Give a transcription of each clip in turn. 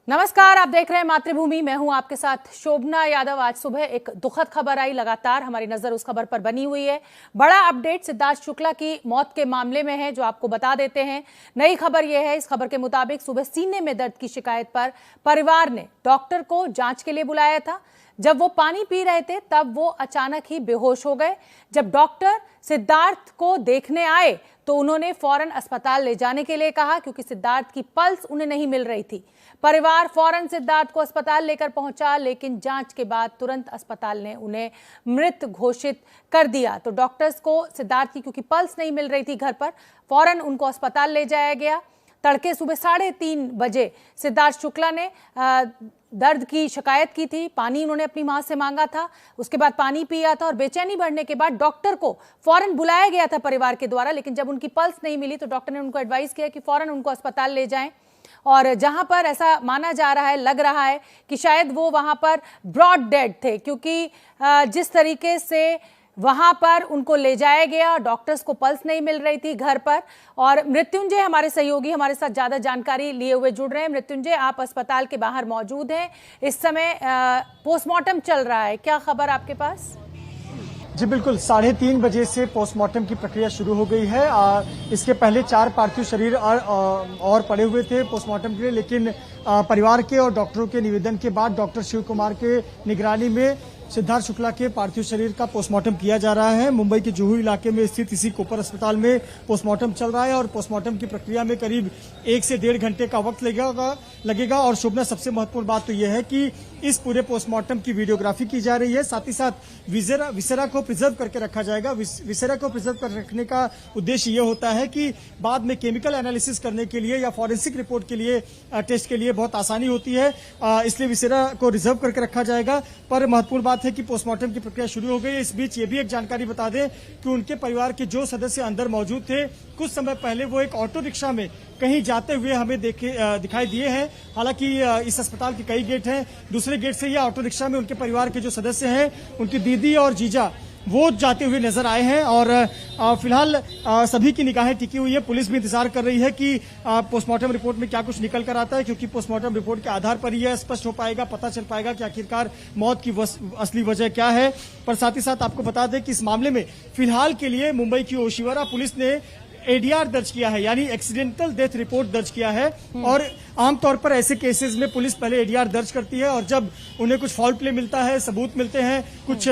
नमस्कार, आप देख रहे हैं मातृभूमि। मैं हूं आपके साथ शोभना यादव। आज सुबह एक दुखद खबर आई, लगातार हमारी नजर उस खबर पर बनी हुई है। बड़ा अपडेट सिद्धार्थ शुक्ला की मौत के मामले में है, जो आपको बता देते हैं। नई खबर यह है, इस खबर के मुताबिक सुबह सीने में दर्द की शिकायत पर परिवार ने डॉक्टर को जांच के लिए बुलाया था। जब वो पानी पी रहे थे तब वो अचानक ही बेहोश हो गए। जब डॉक्टर सिद्धार्थ को देखने आए तो उन्होंने फौरन अस्पताल ले जाने के लिए कहा, क्योंकि सिद्धार्थ की पल्स उन्हें नहीं मिल रही थी। परिवार फौरन सिद्धार्थ को अस्पताल लेकर पहुंचा, लेकिन जांच के बाद तुरंत अस्पताल ने उन्हें मृत घोषित कर दिया। तो डॉक्टर्स को सिद्धार्थ की क्योंकि पल्स नहीं मिल रही थी घर पर, फौरन उनको अस्पताल ले जाया गया। तड़के सुबह 3:30 बजे सिद्धार्थ शुक्ला ने दर्द की शिकायत की थी। पानी उन्होंने अपनी मां से मांगा था, उसके बाद पानी पिया था और बेचैनी बढ़ने के बाद डॉक्टर को फौरन बुलाया गया था परिवार के द्वारा। लेकिन जब उनकी पल्स नहीं मिली तो डॉक्टर ने उनको एडवाइस किया कि फौरन उनको अस्पताल ले जाएं। और जहां पर ऐसा माना जा रहा है, लग रहा है कि शायद वो वहां पर ब्रॉड डेड थे, क्योंकि जिस तरीके से वहां पर उनको ले जाया गया, डॉक्टर्स को पल्स नहीं मिल रही थी घर पर। और मृत्युंजय हमारे सहयोगी हमारे साथ ज्यादा जानकारी लिए हुए जुड़ रहे हैं। मृत्युंजय, आप अस्पताल के बाहर मौजूद हैं, इस समय पोस्टमार्टम चल रहा है, क्या खबर आपके पास? जी बिल्कुल, 3:30 बजे से पोस्टमार्टम की प्रक्रिया शुरू हो गई है। इसके पहले 4 पार्थिव शरीर और पड़े हुए थे पोस्टमार्टम के लिए, लेकिन परिवार के और डॉक्टरों के निवेदन के बाद डॉक्टर शिव कुमार के निगरानी में सिद्धार्थ शुक्ला के पार्थिव शरीर का पोस्टमार्टम किया जा रहा है। मुंबई के जुहू इलाके में स्थित इसी कोपर अस्पताल में पोस्टमार्टम चल रहा है और पोस्टमार्टम की प्रक्रिया में करीब 1 से 1.5 घंटे का वक्त लगेगा। और शुभना, सबसे महत्वपूर्ण बात तो यह है कि इस पूरे पोस्टमार्टम की वीडियोग्राफी की जा रही है, साथ ही साथ विसेरा को प्रिजर्व करके रखा जाएगा। विसेरा को प्रिजर्व कर रखने का उद्देश्य यह होता है कि बाद में केमिकल एनालिसिस करने के लिए या फॉरेंसिक रिपोर्ट के लिए, टेस्ट के लिए बहुत आसानी होती है, इसलिए विसेरा को रिजर्व करके रखा जाएगा। पर महत्वपूर्ण बात है कि पोस्टमार्टम की प्रक्रिया शुरू हो गई है। इस बीच ये भी एक जानकारी बता दें कि उनके परिवार के जो सदस्य अंदर मौजूद थे, कुछ समय पहले वो एक ऑटो रिक्शा में कहीं जाते हुए हमें दिखाई दिए हैं। हालांकि इस अस्पताल के कई गेट हैं, दूसरे गेट से यह ऑटो रिक्शा में उनके परिवार के जो सदस्य हैं, उनकी दीदी और जीजा, वो जाते हुए नजर आए हैं। और फिलहाल सभी की निगाहें टिकी हुई है। पुलिस भी इंतजार कर रही है कि पोस्टमार्टम रिपोर्ट में क्या कुछ निकल कर आता है, क्योंकि पोस्टमार्टम रिपोर्ट के आधार पर यह स्पष्ट हो पाएगा, पता चल पाएगा कि आखिरकार मौत की असली वजह क्या है। पर साथ ही साथ आपको बता दें कि इस मामले में फिलहाल के लिए मुंबई की ओशिवरा पुलिस ने एडीआर दर्ज किया है, यानी एक्सीडेंटल डेथ रिपोर्ट दर्ज किया है। और आमतौर पर ऐसे केसेस में पुलिस पहले एडीआर दर्ज करती है और जब उन्हें कुछ फाउल प्ले मिलता है, सबूत मिलते हैं, कुछ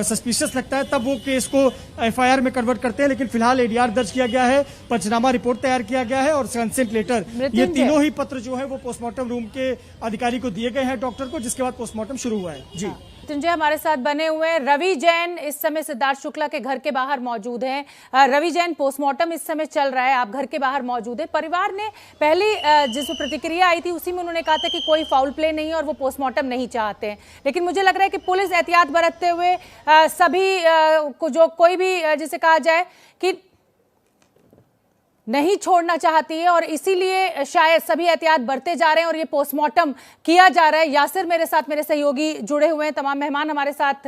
सस्पिशियस लगता है, तब वो केस को एफआईआर में कन्वर्ट करते हैं। लेकिन फिलहाल एडीआर दर्ज किया गया है, पंचनामा रिपोर्ट तैयार किया गया है और कंसेंट लेटर, ये तीनों ही पत्र जो है वो पोस्टमार्टम रूम के अधिकारी को दिए गए हैं, डॉक्टर को, जिसके बाद पोस्टमार्टम शुरू हुआ है। जी मृत्युंजय हमारे साथ बने हुए हैं। रवि जैन इस समय सिद्धार्थ शुक्ला के घर के बाहर मौजूद हैं। रवि जैन, पोस्टमार्टम इस समय चल रहा है, आप घर के बाहर मौजूद हैं। परिवार ने पहली जिस प्रतिक्रिया आई थी उसी में उन्होंने कहा था कि कोई फाउल प्ले नहीं है और वो पोस्टमार्टम नहीं चाहते हैं। लेकिन मुझे लग रहा है कि पुलिस एहतियात बरतते हुए सभी को, जो कोई भी जिसे कहा जाए कि नहीं छोड़ना चाहती है, और इसीलिए शायद सभी एहतियात बरते जा रहे हैं और ये पोस्टमार्टम किया जा रहा है। यासिर मेरे साथ, मेरे सहयोगी जुड़े हुए हैं, तमाम मेहमान हमारे साथ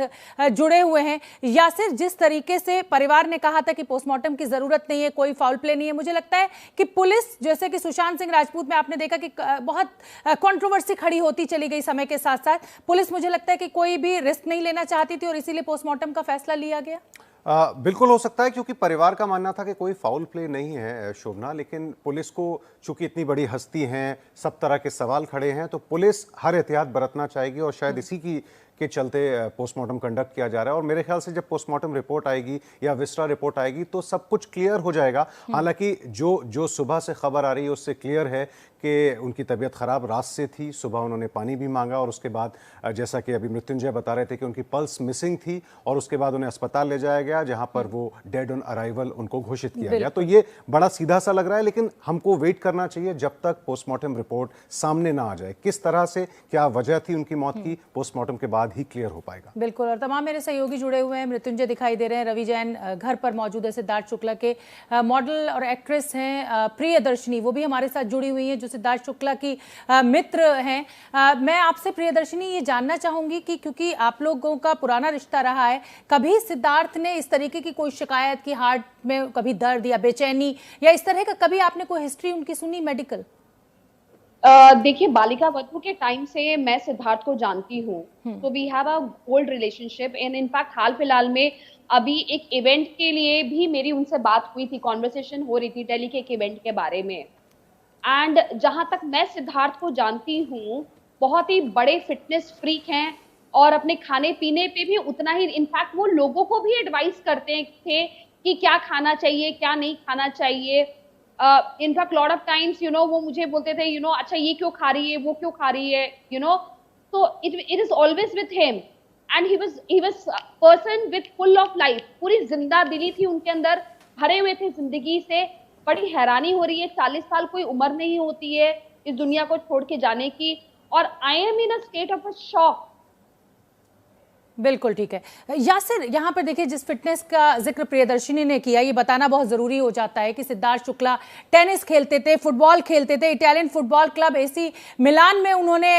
जुड़े हुए हैं। यासिर, जिस तरीके से परिवार ने कहा था कि पोस्टमार्टम की जरूरत नहीं है, कोई फाउल प्ले नहीं है, मुझे लगता है कि पुलिस, जैसे कि सुशांत सिंह राजपूत में आपने देखा कि बहुत कंट्रोवर्सी खड़ी होती चली गई समय के साथ साथ, पुलिस मुझे लगता है कि कोई भी रिस्क नहीं लेना चाहती थी और इसीलिए पोस्टमार्टम का फैसला लिया गया। बिल्कुल हो सकता है, क्योंकि परिवार का मानना था कि कोई फाउल प्ले नहीं है शोभना, लेकिन पुलिस को चूंकि इतनी बड़ी हस्ती हैं, सब तरह के सवाल खड़े हैं, तो पुलिस हर एहतियात बरतना चाहेगी और शायद इसी के चलते पोस्टमार्टम कंडक्ट किया जा रहा है। और मेरे ख्याल से जब पोस्टमार्टम रिपोर्ट आएगी या विस्टा रिपोर्ट आएगी तो सब कुछ क्लियर हो जाएगा। हालांकि जो सुबह से खबर आ रही है उससे क्लियर है कि उनकी तबीयत खराब रात से थी। सुबह उन्होंने पानी भी मांगा और उसके बाद, जैसा कि अभी मृत्युंजय बता रहे थे, कि उनकी पल्स मिसिंग थी और उसके बाद उन्हें अस्पताल ले जाया गया, जहां पर वो डेड ऑन अराइवल उनको घोषित किया गया। तो ये बड़ा सीधा सा लग रहा है, लेकिन हमको वेट करना चाहिए जब तक पोस्टमार्टम रिपोर्ट सामने ना आ जाए। किस तरह से, क्या वजह थी उनकी मौत की, पोस्टमार्टम के बाद ही क्लियर हो पाएगा। बिल्कुल, और तमाम मेरे सहयोगी जुड़े हुए हैं। मृत्युंजय दिखाई दे रहे हैं, रवि जैन घर पर मौजूद है, सिद्धार्थ शुक्ला के मॉडल और एक्ट्रेस हैं प्रियदर्शनी, वो भी हमारे साथ जुड़ी हुई हैं, जो सिद्धार्थ शुक्ला की मित्र हैं। मैं आपसे प्रियदर्शनी ये जानना चाहूंगी कि क्योंकि आप लोगों का पुराना रिश्ता रहा है, कभी सिद्धार्थ ने इस तरीके की कोई शिकायत की, हार्ट में कभी दर्द या बेचैनी या इस तरह का, कभी आपने कोई हिस्ट्री उनकी सुनी मेडिकल? देखिए, बालिका वधू के टाइम से मैं सिद्धार्थ को जानती हूँ, तो we have a old relationship and in fact हाल फिलहाल में अभी एक इवेंट के लिए भी मेरी उनसे बात हुई थी, कॉन्वर्सेशन हो रही थी दिल्ली के एक इवेंट के बारे में। एंड जहां तक मैं सिद्धार्थ को जानती हूँ, बहुत ही बड़े फिटनेस फ्रीक हैं और अपने खाने पीने पे भी उतना ही, इनफैक्ट वो लोगों को भी एडवाइस करते थे कि क्या खाना चाहिए, क्या नहीं खाना चाहिए। इनफैक्ट लॉट ऑफ टाइम्स वो मुझे बोलते थे अच्छा ये क्यों खा रही है, वो क्यों खा रही है, तो it is always with him and he was person with full of life, पूरी जिंदा दिली थी उनके अंदर, भरे हुए थे जिंदगी से। बड़ी हैरानी हो रही है, 40 साल कोई उम्र नहीं होती है इस दुनिया को छोड़ के जाने की, और I am in a state of a shock. बिल्कुल ठीक है यासिर, यहाँ पर देखिए जिस फिटनेस का जिक्र प्रियदर्शिनी ने किया, ये बताना बहुत ज़रूरी हो जाता है कि सिद्धार्थ शुक्ला टेनिस खेलते थे, फुटबॉल खेलते थे, Italian football club AC Milan में उन्होंने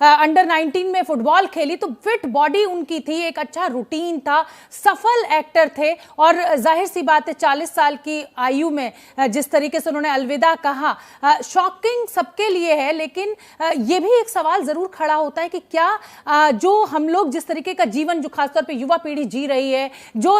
अंडर 19 में फुटबॉल खेली, तो फिट बॉडी उनकी थी, एक अच्छा रूटीन था, सफल एक्टर थे, और जाहिर सी बात है 40 साल की आयु में जिस तरीके से उन्होंने अलविदा कहा, शॉकिंग सबके लिए है। लेकिन ये भी एक सवाल ज़रूर खड़ा होता है कि क्या जो हम लोग जिस तरीके जीवन जो खासतौर पे युवा पीढ़ी जी रही है, जो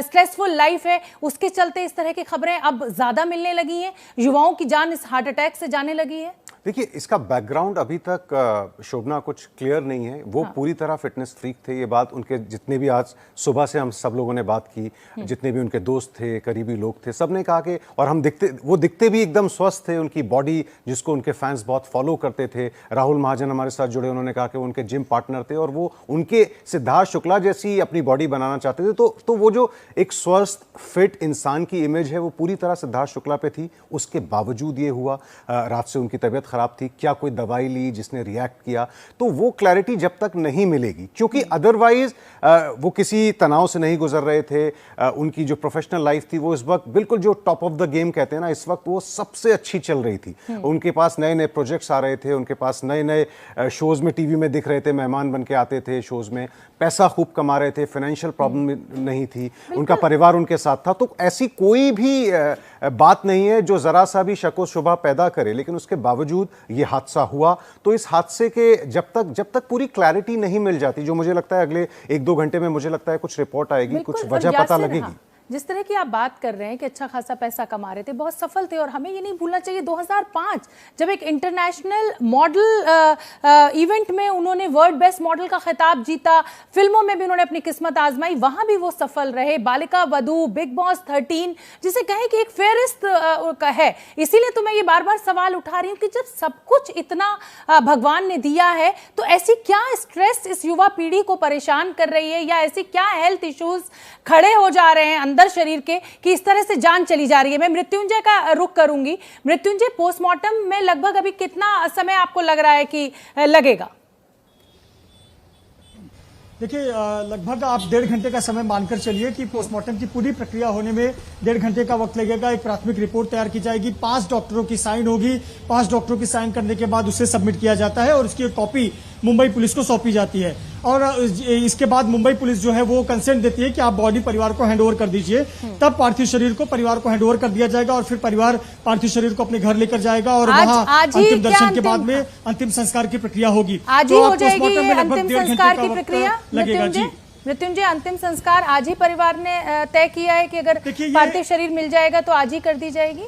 स्ट्रेसफुल लाइफ है, उसके चलते इस तरह की खबरें अब ज्यादा मिलने लगी हैं, युवाओं की जान इस हार्ट अटैक से जाने लगी है। देखिए, इसका बैकग्राउंड अभी तक शोभना कुछ क्लियर नहीं है। वो पूरी तरह फिटनेस फ्रीक थे, ये बात उनके जितने भी आज सुबह से हम सब लोगों ने बात की, जितने भी उनके दोस्त थे, करीबी लोग थे, सब ने कहा कि, और हम वो दिखते भी एकदम स्वस्थ थे, उनकी बॉडी जिसको उनके फैंस बहुत फॉलो करते थे। राहुल महाजन हमारे साथ जुड़े, उन्होंने कहा कि वो उनके जिम पार्टनर थे और वो उनके सिद्धार्थ शुक्ला जैसी अपनी बॉडी बनाना चाहते थे। तो वो जो एक स्वस्थ फिट इंसान की इमेज है वो पूरी तरह सिद्धार्थ शुक्ला पे थी। उसके बावजूद ये हुआ, रात से उनकी तबीयत खराब थी, क्या कोई दवाई ली जिसने रिएक्ट किया, तो वो क्लैरिटी जब तक नहीं मिलेगी, क्योंकि अदरवाइज वो किसी तनाव से नहीं गुजर रहे थे। उनकी जो प्रोफेशनल लाइफ थी वो इस वक्त बिल्कुल जो टॉप ऑफ द गेम कहते हैं ना, इस वक्त वो सबसे अच्छी चल रही थी। उनके पास नए नए प्रोजेक्ट्स आ रहे थे, उनके पास नए नए शोज में टीवी में दिख रहे थे, मेहमान बन के आते थे शोज में, पैसा खूब कमा रहे थे, फाइनेंशियल प्रॉब्लम नहीं थी, उनका परिवार उनके साथ था। तो ऐसी कोई भी बात नहीं है जो जरा सा भी शक व शुबा पैदा करे, लेकिन उसके बावजूद ये हादसा हुआ। तो इस हादसे के जब तक पूरी क्लैरिटी नहीं मिल जाती, जो मुझे लगता है अगले 1-2 घंटे में मुझे लगता है कुछ रिपोर्ट आएगी, कुछ वजह पता लगेगी। जिस तरह की आप बात कर रहे हैं कि अच्छा खासा पैसा कमा रहे थे, बहुत सफल थे, और हमें ये नहीं भूलना चाहिए 2005 जब एक इंटरनेशनल मॉडल इवेंट में उन्होंने वर्ल्ड बेस्ट मॉडल का खिताब जीता, फिल्मों में भी उन्होंने अपनी किस्मत आजमाई, वहां भी वो सफल रहे। बालिका वधू, बिग बॉस 13 जिसे कहे कि एक फेरिस्त है। इसीलिए तो मैं ये बार बार सवाल उठा रही हूँ कि जब सब कुछ इतना भगवान ने दिया है, तो ऐसी क्या स्ट्रेस इस युवा पीढ़ी को परेशान कर रही है, या ऐसी क्या हेल्थ इश्यूज खड़े हो जा रहे हैं शरीर के कि इस तरह से जान चली जा रही है। मैं मृत्युंजय का रुख करूंगी। मृत्युंजय, पोस्टमार्टम में लगभग अभी कितना समय आपको लग रहा है कि लगेगा? देखिए, लगभग आप 1.5 घंटे का समय मानकर चलिए कि पोस्टमार्टम की पूरी प्रक्रिया होने में 1.5 घंटे का वक्त लगेगा। एक प्राथमिक रिपोर्ट तैयार की जाएगी, 5 डॉक्टरों की साइन होगी, 5 डॉक्टरों की साइन करने के बाद उसे सबमिट किया जाता है और उसकी एक कॉपी मुंबई पुलिस को सौंपी जाती है। और इसके बाद मुंबई पुलिस जो है वो कंसेंट देती है कि आप बॉडी परिवार को हैंड ओवर कर दीजिए, तब पार्थिव शरीर को परिवार को हैंड ओवर कर दिया जाएगा और फिर परिवार पार्थिव शरीर को अपने घर लेकर जाएगा और वहां अंतिम दर्शन के बाद में अंतिम संस्कार की प्रक्रिया होगी। आज ही हो जाएगी अंतिम संस्कार की प्रक्रिया लगेगा जी। मृत्युंजय, अंतिम संस्कार आज ही परिवार ने तय किया है कि अगर पार्थिव शरीर मिल जाएगा तो आज ही कर दी जाएगी?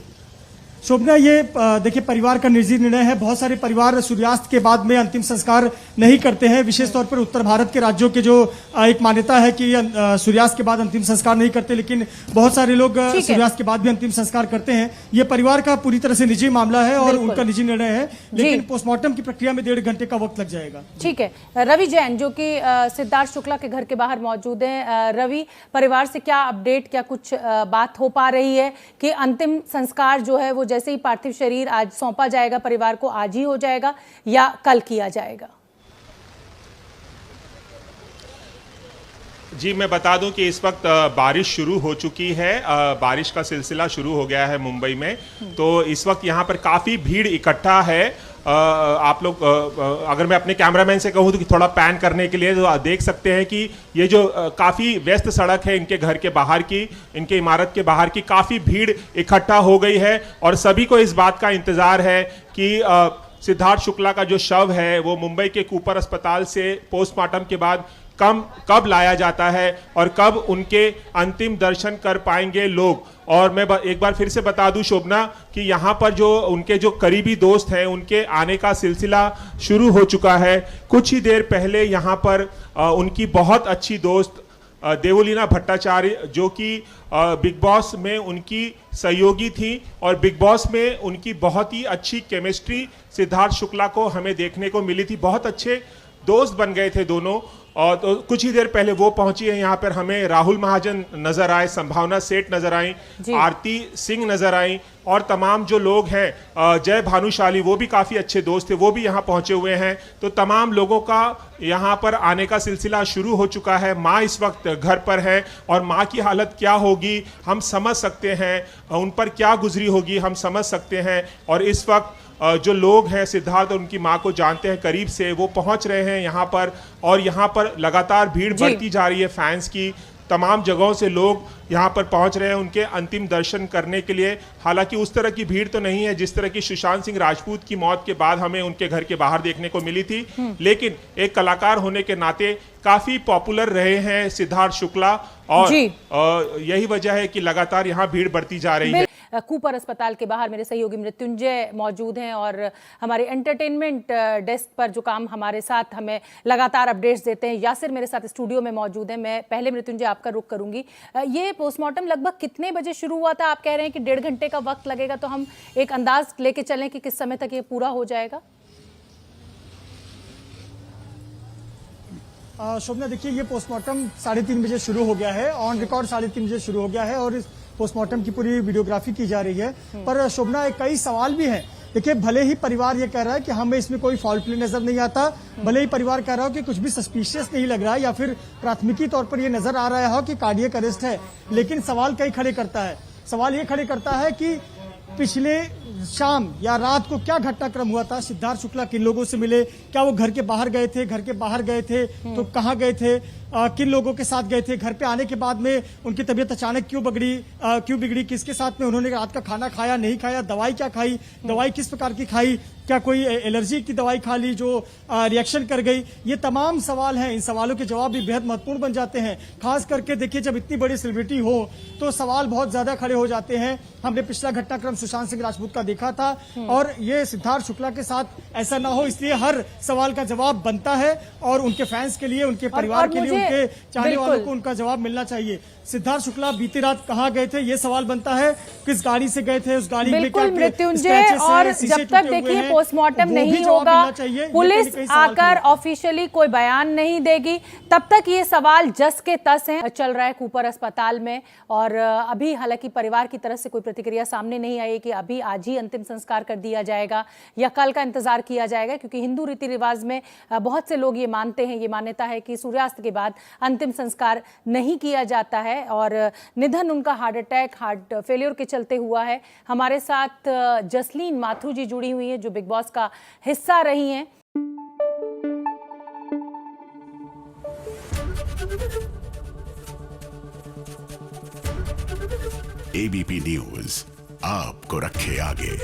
शोभना, ये देखिए परिवार का निजी निर्णय है। बहुत सारे परिवार सूर्यास्त के बाद में अंतिम संस्कार नहीं करते हैं, विशेष तौर पर उत्तर भारत के राज्यों के जो एक मान्यता है कि सूर्यास्त के बाद अंतिम संस्कार नहीं करते, लेकिन बहुत सारे लोग सूर्यास्त के बाद भी अंतिम संस्कार करते हैं। ये परिवार का पूरी तरह से निजी मामला है और उनका निजी निर्णय है, लेकिन पोस्टमार्टम की प्रक्रिया में 1.5 घंटे का वक्त लग जाएगा। ठीक है, रवि जैन जो कि सिद्धार्थ शुक्ला के घर के बाहर मौजूद है। रवि, परिवार से क्या अपडेट, क्या कुछ बात हो पा रही है कि अंतिम संस्कार जो है वो जैसे ही पार्थिव शरीर आज सौंपा जाएगा परिवार को, आज ही हो जाएगा या कल किया जाएगा? जी, मैं बता दूं कि इस वक्त बारिश शुरू हो चुकी है, बारिश का सिलसिला शुरू हो गया है मुंबई में। तो इस वक्त यहाँ पर काफ़ी भीड़ इकट्ठा है। आप लोग अगर मैं अपने कैमरामैन से कहूँ तो कि थोड़ा पैन करने के लिए, तो देख सकते हैं कि ये जो काफ़ी व्यस्त सड़क है इनके घर के बाहर की, इनके इमारत के बाहर की, काफ़ी भीड़ इकट्ठा हो गई है और सभी को इस बात का इंतज़ार है कि सिद्धार्थ शुक्ला का जो शव है वो मुंबई के कूपर अस्पताल से पोस्टमार्टम के बाद कब लाया जाता है और कब उनके अंतिम दर्शन कर पाएंगे लोग। और मैं एक बार फिर से बता दूं शोभना कि यहाँ पर जो उनके जो करीबी दोस्त हैं उनके आने का सिलसिला शुरू हो चुका है। कुछ ही देर पहले यहाँ पर उनकी बहुत अच्छी दोस्त देवलीना भट्टाचार्य जो कि बिग बॉस में उनकी सहयोगी थी और बिग बॉस में उनकी बहुत ही अच्छी केमिस्ट्री सिद्धार्थ शुक्ला को हमें देखने को मिली थी। बहुत अच्छे दोस्त बन गए थे दोनों। और तो कुछ ही देर पहले वो पहुंची है यहाँ पर। हमें राहुल महाजन नजर आए, संभावना सेठ नजर आई, आरती सिंह नजर आई और तमाम जो लोग हैं, जय भानुशाली वो भी काफी अच्छे दोस्त थे, वो भी यहाँ पहुंचे हुए हैं। तो तमाम लोगों का यहाँ पर आने का सिलसिला शुरू हो चुका है। माँ इस वक्त घर पर है और माँ की हालत क्या होगी हम समझ सकते हैं, उन पर क्या गुजरी होगी हम समझ सकते हैं। और इस वक्त जो लोग हैं सिद्धार्थ और उनकी मां को जानते हैं करीब से, वो पहुंच रहे हैं यहाँ पर और यहाँ पर लगातार भीड़ बढ़ती जा रही है फैंस की। तमाम जगहों से लोग यहाँ पर पहुंच रहे हैं उनके अंतिम दर्शन करने के लिए। हालांकि उस तरह की भीड़ तो नहीं है जिस तरह की सुशांत सिंह राजपूत की मौत के बाद हमें उनके घर के बाहर देखने को मिली थी, लेकिन एक कलाकार होने के नाते काफी पॉपुलर रहे हैं सिद्धार्थ शुक्ला और यही वजह है कि लगातार यहाँ भीड़ बढ़ती जा रही है। कूपर अस्पताल के बाहर मेरे सहयोगी मृत्युंजय मौजूद हैं और हमारे एंटरटेनमेंट डेस्क पर जो काम हमारे साथ हमें लगातार अपडेट्स देते हैं यासिर मेरे साथ स्टूडियो में मौजूद हैं। मैं पहले मृत्युंजय आपका रुख करूंगी। ये पोस्टमार्टम लगभग कितने बजे शुरू हुआ था? आप कह रहे हैं कि 1.5 घंटे का वक्त लगेगा, तो हम एक अंदाज लेके चलें कि किस समय तक ये पूरा हो जाएगा? शोभना देखिए, ये पोस्टमार्टम 3:30 बजे शुरू हो गया है, ऑन रिकॉर्ड 3:30 बजे शुरू हो गया है और इस पोस्टमार्टम की पूरी वीडियोग्राफी की जा रही है। पर शोभना कई सवाल भी हैं। देखिए, भले ही परिवार ये कह रहा है कि हमें इसमें कोई फाउल प्ले नजर नहीं आता, भले ही परिवार कह रहा हो कि कुछ भी सस्पिशियस नहीं लग रहा है या फिर प्राथमिकी तौर पर ये नजर आ रहा हो कि कार्डियक अरेस्ट है, लेकिन सवाल कई खड़े करता है। सवाल ये खड़े करता है कि पिछले शाम या रात को क्या घटनाक्रम हुआ था, सिद्धार्थ शुक्ला किन लोगों से मिले, क्या वो घर के बाहर गए थे, घर के बाहर गए थे तो कहाँ गए थे, किन लोगों के साथ गए थे, घर पे आने के बाद में उनकी तबीयत अचानक क्यों बिगड़ी, किसके साथ में उन्होंने रात का खाना खाया नहीं खाया, दवाई क्या खाई, दवाई किस प्रकार की खाई, क्या कोई एलर्जी की दवाई खा ली जो रिएक्शन कर गई। ये तमाम सवाल हैं, इन सवालों के जवाब भी बेहद महत्वपूर्ण बन जाते हैं। खास करके देखिए, जब इतनी बड़ी सेलिब्रिटी हो तो सवाल बहुत ज्यादा खड़े हो जाते हैं। हमने पिछला घटनाक्रम सुशांत सिंह राजपूत का देखा था और ये सिद्धार्थ शुक्ला के साथ ऐसा ना हो, इसलिए हर सवाल का जवाब बनता है और उनके फैंस के लिए, उनके परिवार के लिए, उनके चाहने वालों को उनका जवाब मिलना चाहिए। सिद्धार्थ शुक्ला बीती रात कहाँ गए थे, ये सवाल बनता है। किस गाड़ी से गए थे, उस गाड़ी में क्या मृत्युंजय, और जब तक देखिए पोस्टमार्टम नहीं होगा, पुलिस आकर ऑफिशियली कोई बयान नहीं देगी, तब तक ये सवाल जस के तस हैं। चल रहा है कूपर अस्पताल में और अभी हालांकि परिवार की तरफ से कोई प्रतिक्रिया सामने नहीं आई कि अभी आज ही अंतिम संस्कार कर दिया जाएगा या कल का इंतजार किया जाएगा, क्योंकि हिंदू रीति रिवाज में बहुत से लोग ये मानते हैं, ये मान्यता है कि सूर्यास्त के बाद अंतिम संस्कार नहीं किया जाता है और निधन उनका हार्ट अटैक, हार्ट फेलियर के चलते हुआ है। हमारे साथ जसलीन माथुर जी जुड़ी हुई है जो बिग बॉस का हिस्सा रही हैं। एबीपी न्यूज आपको रखे आगे।